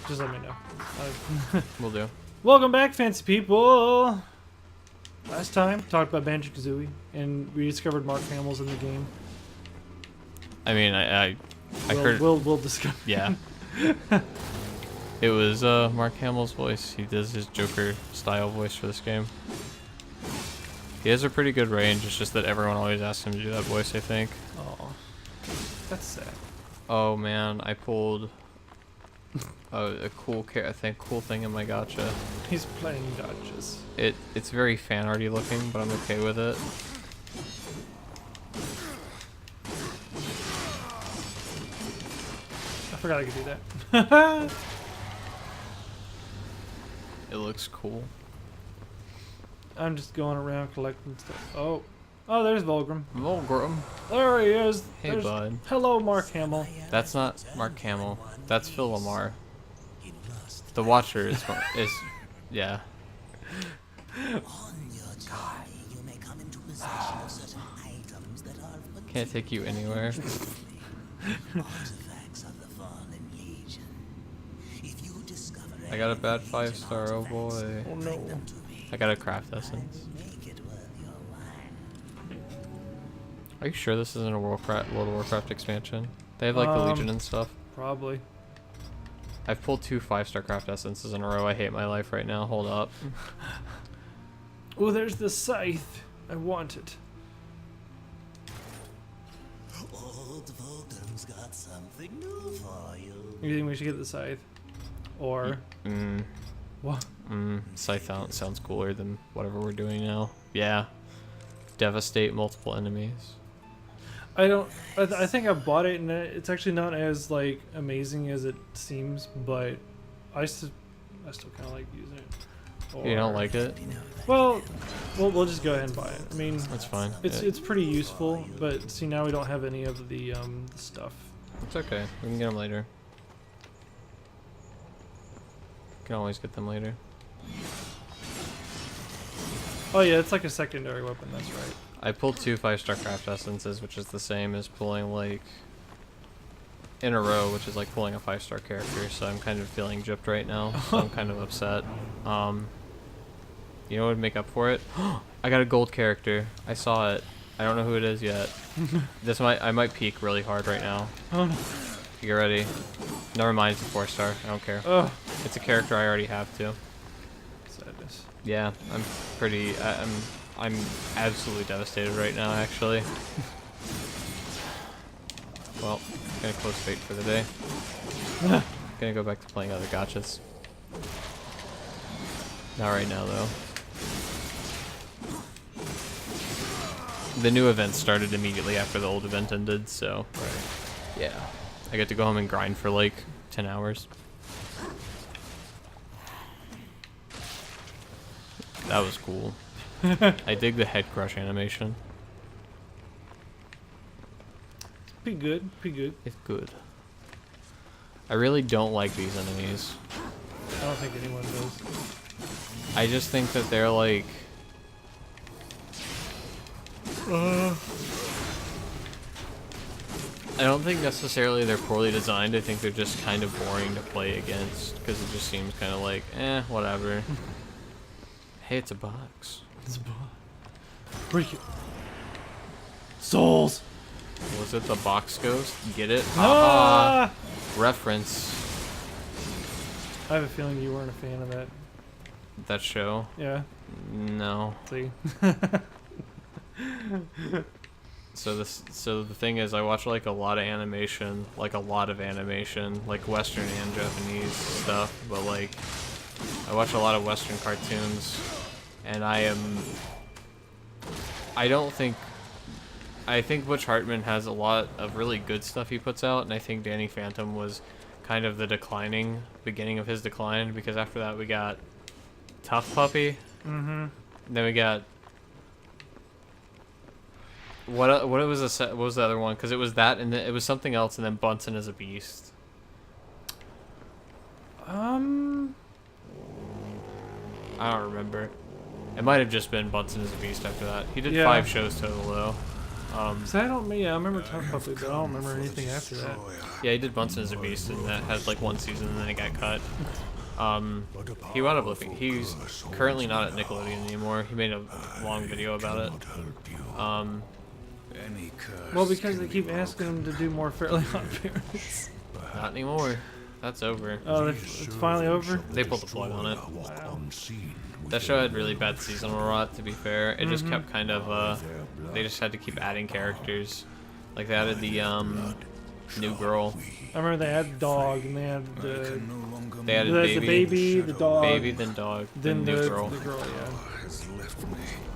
Just let me know. Will do. Welcome back, fancy people. Last time talked about Banjo-Kazooie and we discovered Mark Hamill's in the game. I mean, I heard. We'll discover. Yeah. It was Mark Hamill's voice. He does his Joker style voice for this game. He has a pretty good range. It's just that everyone always asks him to do that voice, I think. Oh, that's sad. Oh man, I pulled a cool thing in my gacha. He's playing gotchas. It's very fan arty looking, but I'm okay with it. I forgot I could do that. It looks cool. I'm just going around collecting stuff. Oh, there's Volgrim. Volgrim. There he is. Hey, bud. Hello, Mark Hamill. That's not Mark Hamill. That's Phil Lamar. The Watcher is yeah. Can't take you anywhere. I got a bad 5-star, oh boy. Oh no. I got a craft essence. Are you sure this isn't a World of Warcraft expansion? They have like the Legion and stuff. Probably. I've pulled 2 5-star craft essences in a row. I hate my life right now. Hold up. Oh, there's the scythe. I want it. Old Volgrim's got something new for you. You think we should get the scythe? Or what? Scythe sounds cooler than whatever we're doing now. Yeah. Devastate multiple enemies. I think I bought it and it's actually not as like amazing as it seems, but I still kind of like using it. Or, You don't like it? Well, we'll just go ahead and buy it. I mean, That's fine. It's pretty useful, but see now we don't have any of the stuff. It's okay. We can get them later. Can always get them later. Oh yeah, it's like a secondary weapon. That's right. I pulled 2 5-star craft essences, which is the same as pulling like in a row, which is like pulling a 5-star character. So I'm kind of feeling gypped right now. So I'm kind of upset. You know what would make up for it? I got a gold character. I saw it. I don't know who it is yet. I might peek really hard right now. Oh no. Get ready. Never mind, it's a 4-star. I don't care. Oh, It's a character I already have too. sadness. Yeah, I'm pretty. I'm absolutely devastated right now, actually. Well, gonna close fate for the day. Gonna go back to playing other gotchas. Not right now, though. The new event started immediately after the old event ended, so yeah, I get to go home and grind for like 10 hours. That was cool. I dig the head crush animation. Pretty good. Pretty good. It's good. I really don't like these enemies. I don't think anyone does. I just think that they're like... I don't think necessarily they're poorly designed. I think they're just kind of boring to play against because it just seems kind of like, whatever. Hey, it's a box. It's break it. Souls. Was it the box ghost? Get it? Ah! Reference. I have a feeling you weren't a fan of that. That show? Yeah. No. See. So the thing is, I watch like a lot of animation, like Western and Japanese stuff, but like I watch a lot of Western cartoons, and I think Butch Hartman has a lot of really good stuff he puts out, and I think Danny Phantom was kind of the beginning of his decline, because after that we got Tough Puppy, Mm-hmm. then we got what was the other one? Because it was that, and then it was something else, and then Bunsen is a Beast. I don't remember. It might have just been Bunsen is a Beast after that. He did 5 shows total though. So I don't. Yeah, I remember Tough Puppy, but I don't remember anything after that. Yeah, he did Bunsen as a Beast, and that had like one season, and then it got cut. He wound up looking. He's currently not at Nickelodeon anymore. He made a long video about it. Well, because they keep asking him to do more Fairly Odd Parents. Not anymore. That's over. Oh, it's finally over? They pulled the plug on it. Wow. That show had really bad seasonal rot, to be fair. It just kept kind of, they just had to keep adding characters. Like, they added the, new girl. I remember they had the dog, and they had the... They added the baby, the dog. Baby, then dog, then new girl. The girl, yeah.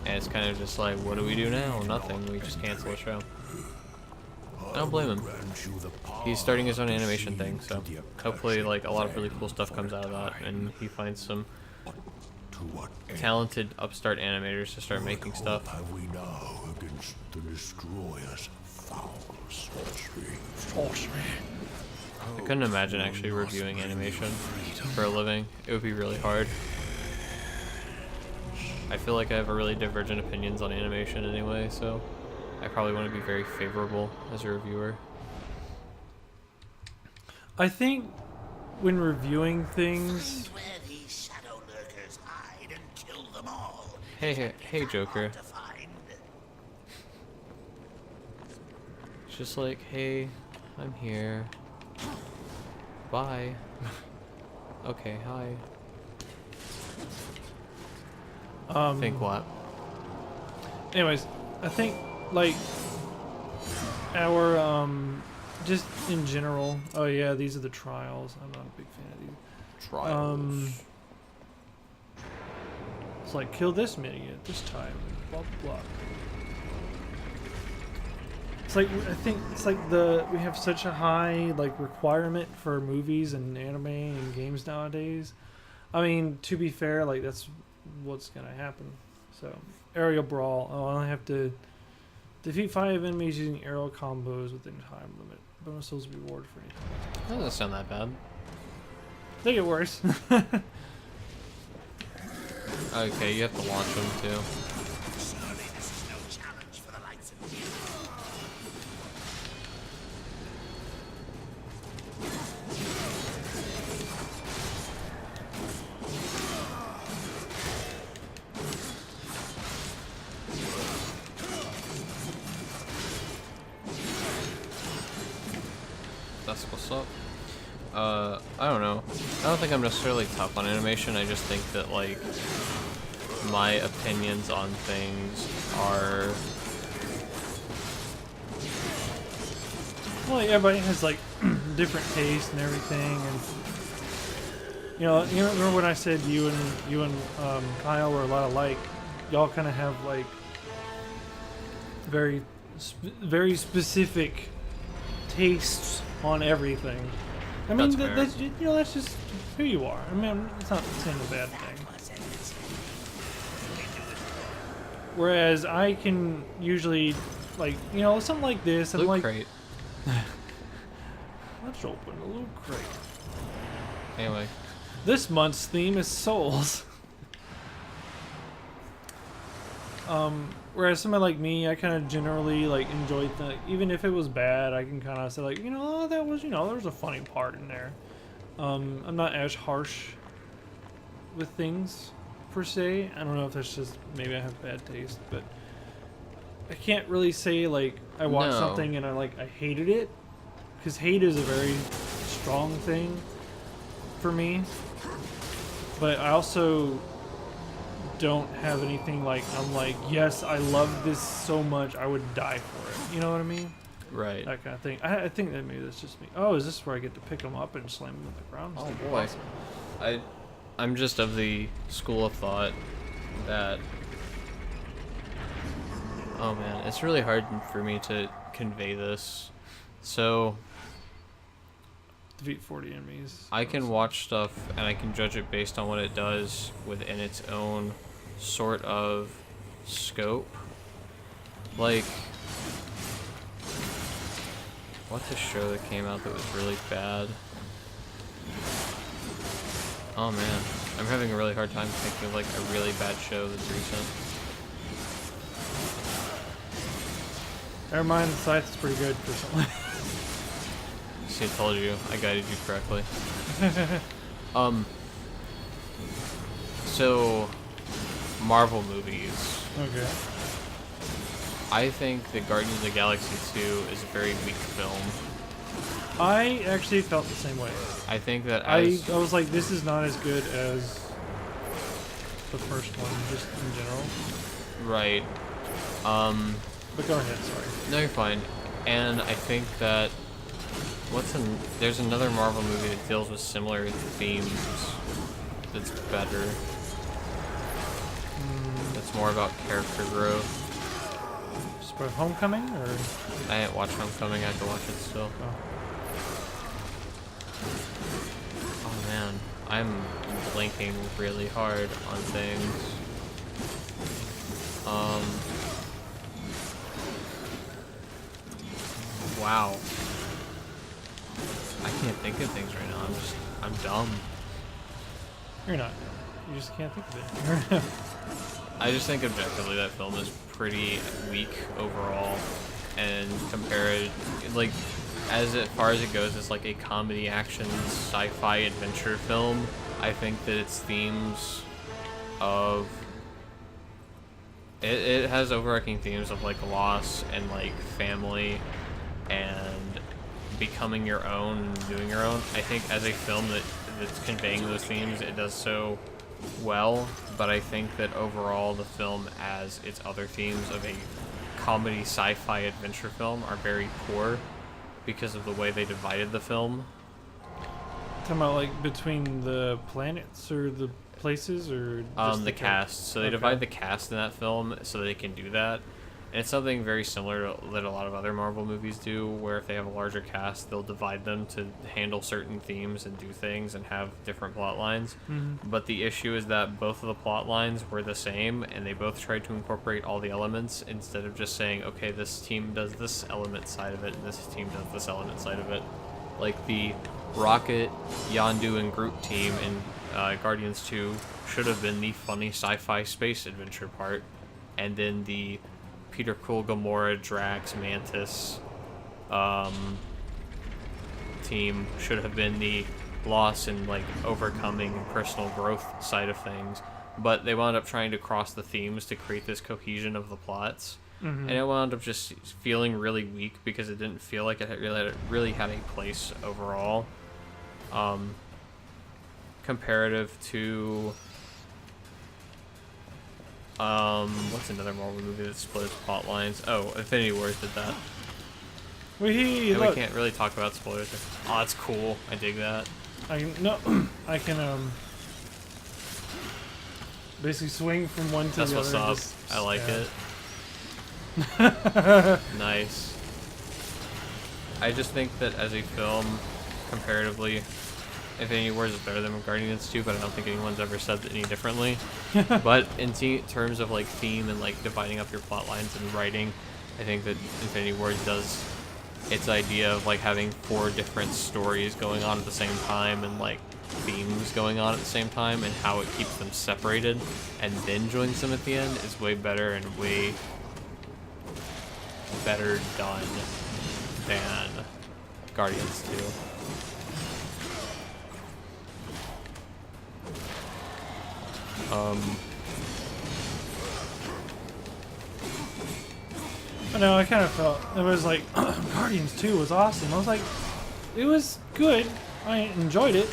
And it's kind of just like, what do we do now? Nothing. We just cancel the show. I don't blame him. He's starting his own animation thing, so hopefully, like, a lot of really cool stuff comes out of that, and he finds some talented upstart animators to start making stuff. Have we now against the destroyer's foul sorcery? I couldn't imagine actually reviewing animation for a living. It would be really hard. I feel like I have a really divergent opinions on animation anyway, so I probably want to be very favorable as a reviewer. I think when reviewing things... Find where these shadow lurkers hide and kill them all. Hey, Joker. To find. It's just like, hey, I'm here. Bye. Okay, hi. Think what? Anyways, I think, like, our, just in general... Oh, yeah, these are the trials. I'm not a big fan of these. Trials. It's like, kill this mini at this time, blah, blah, blah. It's like, I think it's like we have such a high, like, requirement for movies and anime and games nowadays. I mean, to be fair, like, that's what's gonna happen. So, aerial brawl. Oh, I only have to defeat 5 enemies using aerial combos within time limit. Bonuses reward for anything. That doesn't sound that bad. They get worse. Okay, you have to launch them too. Surely this is no challenge for the likes of you. That's what's up. I don't know. I don't think I'm necessarily tough on animation. I just think that, like, my opinions on things are... Well, everybody has, like, different tastes and everything, and you know, remember when I said you and Kyle were a lot alike? Y'all kind of have, like, very specific tastes on everything. I mean, That's that's that's just who you are. I mean, it's not saying a bad thing. Whereas I can usually, like, something like this. I'm Loot like, Crate. let's open a Loot Crate. Anyway. This month's theme is Souls. Whereas somebody like me, I kind of generally, like, enjoy even if it was bad, I can kind of say, like, oh, that was, there was a funny part in there. I'm not as harsh with things, per se. I don't know if that's just, maybe I have bad taste, but I can't really say, like, I watched something and I hated it, because hate is a very strong thing for me, but I also don't have anything like, I'm like, yes, I love this so much, I would die for it. You know what I mean? Right. That kind of thing. I think that maybe that's just me. Oh, is this where I get to pick them up and slam them to the ground? Oh boy. Awesome. I'm just of the school of thought that... Oh man, it's really hard for me to convey this. So... Defeat 40 enemies. I can watch stuff and I can judge it based on what it does within its own sort of scope. Like, what's a show that came out that was really bad? Oh man, I'm having a really hard time thinking of, like, a really bad show that's recent. Never mind, the scythe is pretty good for something. See, I told you, I guided you correctly. So, Marvel movies. Okay. I think that Guardians of the Galaxy 2 is a very weak film. I actually felt the same way. I think that I was like, this is not as good as the first one, just in general. Right. But go ahead, sorry. No, you're fine. And I think that there's another Marvel movie that deals with similar themes that's better. That's more about character growth. But Homecoming, or? I didn't watch Homecoming, I have to watch it still. Oh man, I'm blinking really hard on things. Wow. I can't think of things right now, I'm dumb. You're not. You just can't think of it. I just think objectively that film is pretty weak overall, and compared, like, as far as it goes, it's like a comedy, action, sci-fi adventure film. I think that its themes of it has overarching themes of like loss and like family and becoming your own and doing your own. I think as a film that's conveying those themes, it does so well, but I think that overall the film as its other themes of a comedy sci-fi adventure film are very poor because of the way they divided the film. Talking about like between the planets or the places, or just the cast. So they okay. divide the cast in that film so they can do that. And it's something very similar to that a lot of other Marvel movies do, where if they have a larger cast, they'll divide them to handle certain themes and do things and have different plot lines. But the issue is that both of the plot lines were the same, and they both tried to incorporate all the elements instead of just saying, okay, this team does this element side of it, and this team does this element side of it. Like the Rocket, Yondu, and Groot team in Guardians 2 should have been the funny sci-fi space adventure part, and then the Peter Quill, Gamora, Drax, Mantis team should have been the loss and like overcoming and personal growth side of things. But they wound up trying to cross the themes to create this cohesion of the plots. And it wound up just feeling really weak because it didn't feel like it really had a place overall. Comparative to what's another Marvel movie that splits plot lines? Oh, Infinity Wars did that. We can't really talk about spoilers. Oh, that's cool. I dig that. I can basically swing from one to That's the what's other. up. I like it. Nice. I just think that as a film, comparatively, Infinity Wars is better than Guardians 2, but I don't think anyone's ever said any differently. But in terms of like theme and like dividing up your plot lines and writing, I think that Infinity Wars does its idea of like having 4 different stories going on at the same time and like themes going on at the same time, and how it keeps them separated and then joins them at the end is way better and way better done than Guardians 2. No, I kind of felt it was like Guardians 2 was awesome. I was like, it was good. I enjoyed it.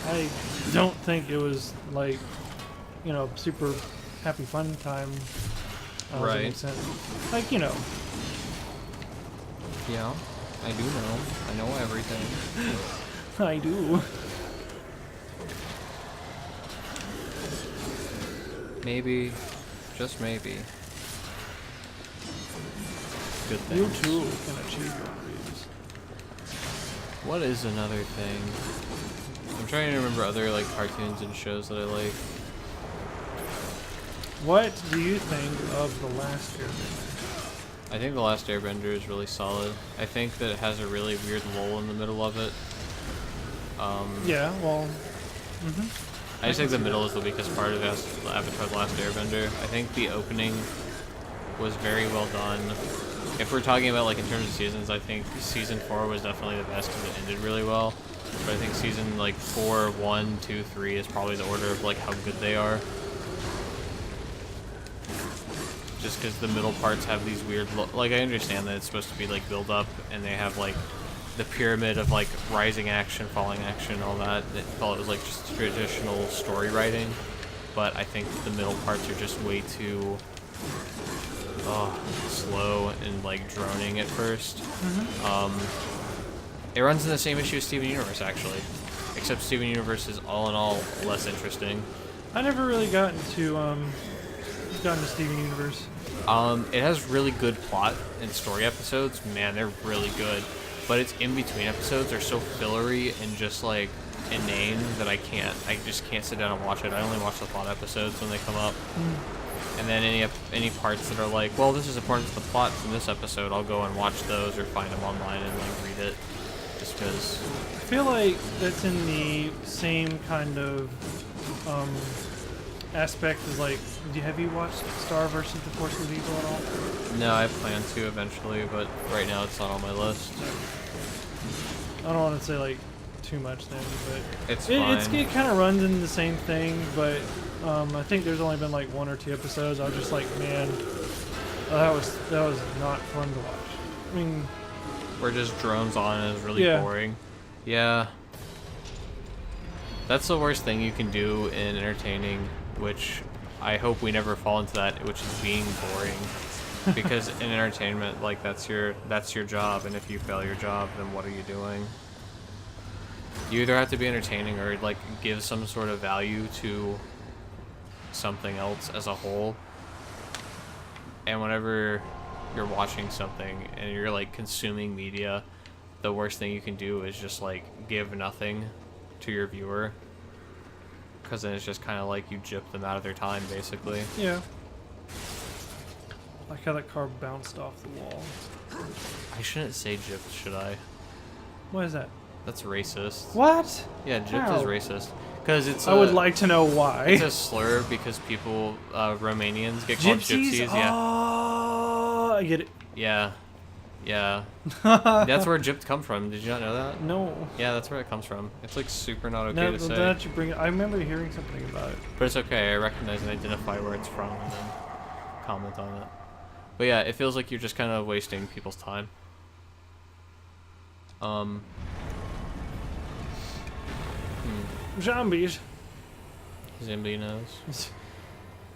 I don't think it was like, super happy fun time. Does that make sense? Like, Yeah, I do know. I know everything. I do. Maybe, just maybe. Good things. You too can achieve your dreams. What is another thing? I'm trying to remember other like cartoons and shows that I like. What do you think of The Last Airbender? I think The Last Airbender is really solid. I think that it has a really weird lull in the middle of it. Yeah, well, I just think the middle is the weakest part of Avatar: The Last Airbender. I think the opening was very well done. if we're talking about like in terms of seasons, I think season 4 was definitely the best because it ended really well. But I think season like 4, 1, 2, 3 is probably the order of like how good they are. Just because the middle parts have these weird, like I understand that it's supposed to be like build up, and they have like the pyramid of like rising action, falling action, all that. It felt it was like just traditional story writing, but I think the middle parts are just way too slow and like droning at first. It runs in the same issue as Steven Universe actually, except Steven Universe is all in all less interesting. I never really gotten to Steven Universe. It has really good plot and story episodes. Man, they're really good. But its in between episodes are so fillery and just like inane that I just can't sit down and watch it. I only watch the plot episodes when they come up. And then any parts that are like, well, this is important to the plot from this episode, I'll go and watch those or find them online and like read it. Just because. I feel like that's in the same kind of aspect as like, have you watched Star versus the Force of Evil at all? No, I plan to eventually, but right now it's not on my list. I don't want to say like too much then, but it's fine. It kind of runs in the same thing, but I think there's only been like 1 or 2 episodes. I was just like, man, that was not fun to watch. I mean, where it just drones on and is really boring. Yeah. That's the worst thing you can do in entertaining, which I hope we never fall into that, which is being boring. Because in entertainment, like that's your job, and if you fail your job, then what are you doing? You either have to be entertaining or like give some sort of value to something else as a whole. And whenever you're watching something and you're like consuming media, the worst thing you can do is just like give nothing to your viewer, because then it's just kind of like you gyp them out of their time basically. Yeah. Like how that car bounced off the wall. I shouldn't say gypped, should I? What is that? That's racist. What? Yeah, gypped How? is racist. Because it's I would like to know why. It's a slur because people, Romanians get called gypsies. Yeah. Oh, I get it. Yeah. Yeah. That's where gypped come from. Did you not know that? No. Yeah, that's where it comes from. It's like super not okay No, to say. now that you bring it, I remember hearing something about it. But it's okay. I recognize and identify where it's from and then comment on it. But yeah, it feels like you're just kind of wasting people's time. Zombies. Zombie knows.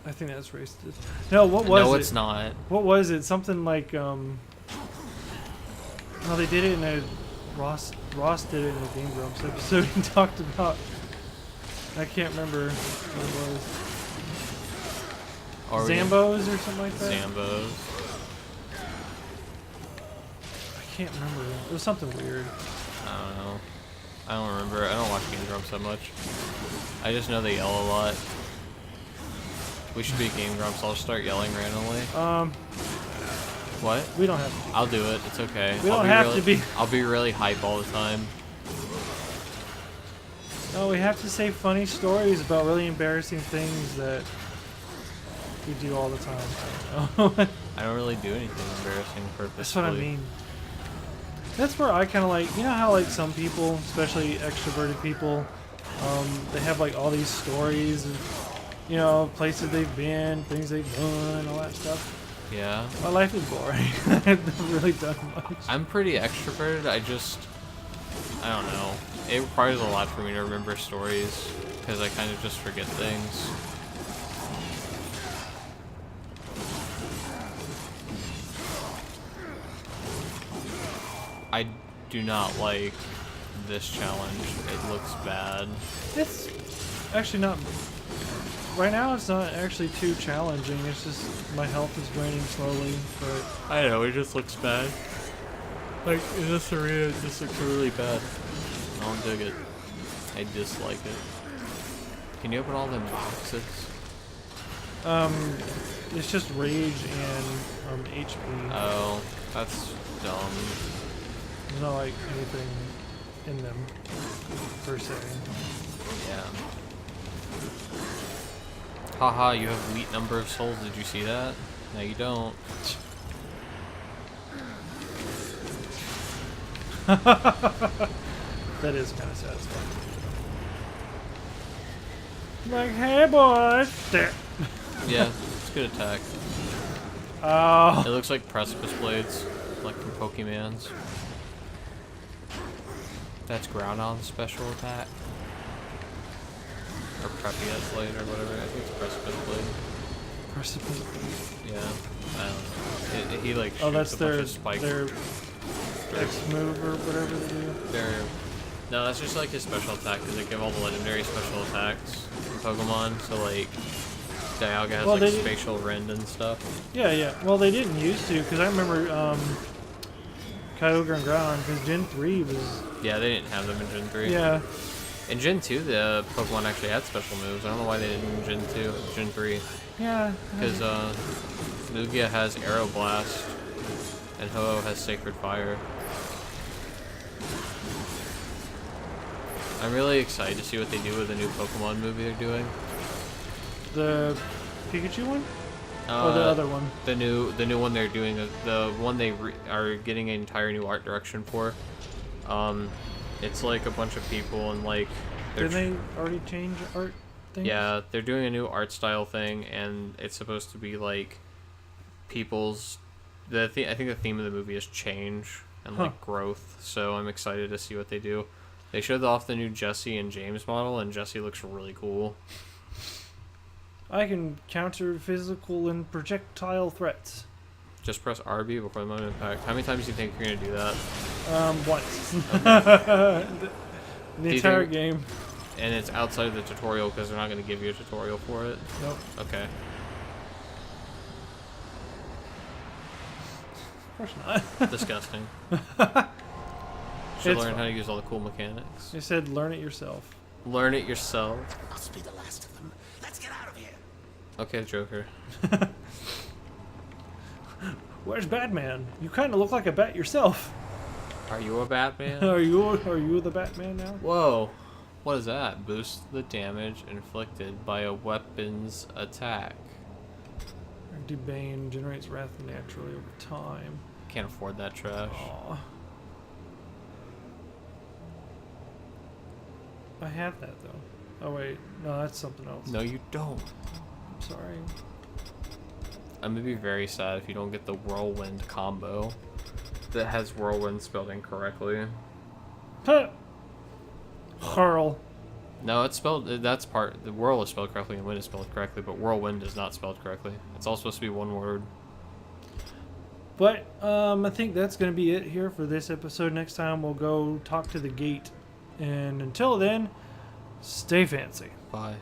I think that's racist. No, what was it? No, it's not. What was it? Something like No, they did it in a Ross did it in a Game Grumps episode. He talked about. I can't remember what it was. Zambos or something like that. Zambos. I can't remember. It was something weird. I don't know. I don't remember. I don't watch Game Grumps that much. I just know they yell a lot. We should be Game Grumps. I'll start yelling randomly. What? We don't have to. I'll do it. It's okay. We don't have to be. I'll be really hype all the time. No, we have to say funny stories about really embarrassing things that we do all the time. I don't really do anything embarrassing purposefully. That's what I mean. That's where I kind of like, you know how like some people, especially extroverted people, they have like all these stories of, you know, places they've been, things they've done, all that stuff. Yeah. My life is boring. I haven't really done much. I'm pretty extroverted. I don't know. It requires a lot for me to remember stories because I kind of just forget things. I do not like this challenge. It looks bad. It's actually not. Right now, it's not actually too challenging. It's just my health is waning slowly. But I know, it just looks bad. Like, in this arena, it just looks really bad. I don't dig it. I dislike it. Can you open all them boxes? it's just rage and HP. Oh, that's dumb. There's not like anything in them per se. Yeah. Haha, you have elite number of souls. Did you see that? No, you don't. That is kind of satisfying. Like, hey boys. There. Yeah, it's a good attack. Oh. It looks like precipice blades, like from Pokemans. That's Groudon's special attack. Or Prepiet blade or whatever. I think it's precipice blade. Precipice. Yeah, I don't know. He like shoots Oh, that's a bunch their of spikes. X move or whatever they do. No, that's just like his special attack because they give all the legendary special attacks in Pokemon. So like, Dialga has like spatial rend and stuff. Yeah, yeah. Well, they didn't used to because I remember Kyogre and Groudon because Gen 3 was. Yeah, they didn't have them in Gen 3. Yeah. In Gen 2, the Pokemon actually had special moves. I don't know why they didn't in Gen 2, Gen 3. Yeah. Because Lugia has Aeroblast and Ho-Oh has Sacred Fire. I'm really excited to see what they do with the new Pokemon movie they're doing. The Pikachu one? Or the other one? The new one they're doing, the one they are getting an entire new art direction for. It's like a bunch of people and like. Did they already change art things? Yeah, they're doing a new art style thing, and it's supposed to be like people's. I think the theme of the movie is change and like growth. So I'm excited to see what they do. They showed off the new Jesse and James model, and Jesse looks really cool. I can counter physical and projectile threats. Just press RB before the moment impact. How many times do you think you're gonna do that? Once. the you entire think- game. And it's outside of the tutorial because they're not gonna give you a tutorial for it. Nope. Okay. Of course not. Disgusting. Should It's learn fun. how to use all the cool mechanics. They said learn it yourself. Learn it yourself. Must be the last of them. Let's get out of here. Okay, Joker. Where's Batman? You kind of look like a bat yourself. Are you a Batman? Are you the Batman now? Whoa. What is that? Boost the damage inflicted by a weapon's attack. Debane generates wrath naturally over time. Can't afford that trash. Aw. I have that though. Oh wait, no, that's something else. No, you don't. I'm sorry. I'm gonna be very sad if you don't get the Whirlwind combo that has Whirlwind spelled incorrectly. Huh. Hurl. No, it's spelled. That's part. The Whirl is spelled correctly and Wind is spelled correctly, but Whirlwind is not spelled correctly. It's all supposed to be one word. But I think that's gonna be it here for this episode. Next time we'll go talk to the gate, and until then, stay fancy. Bye.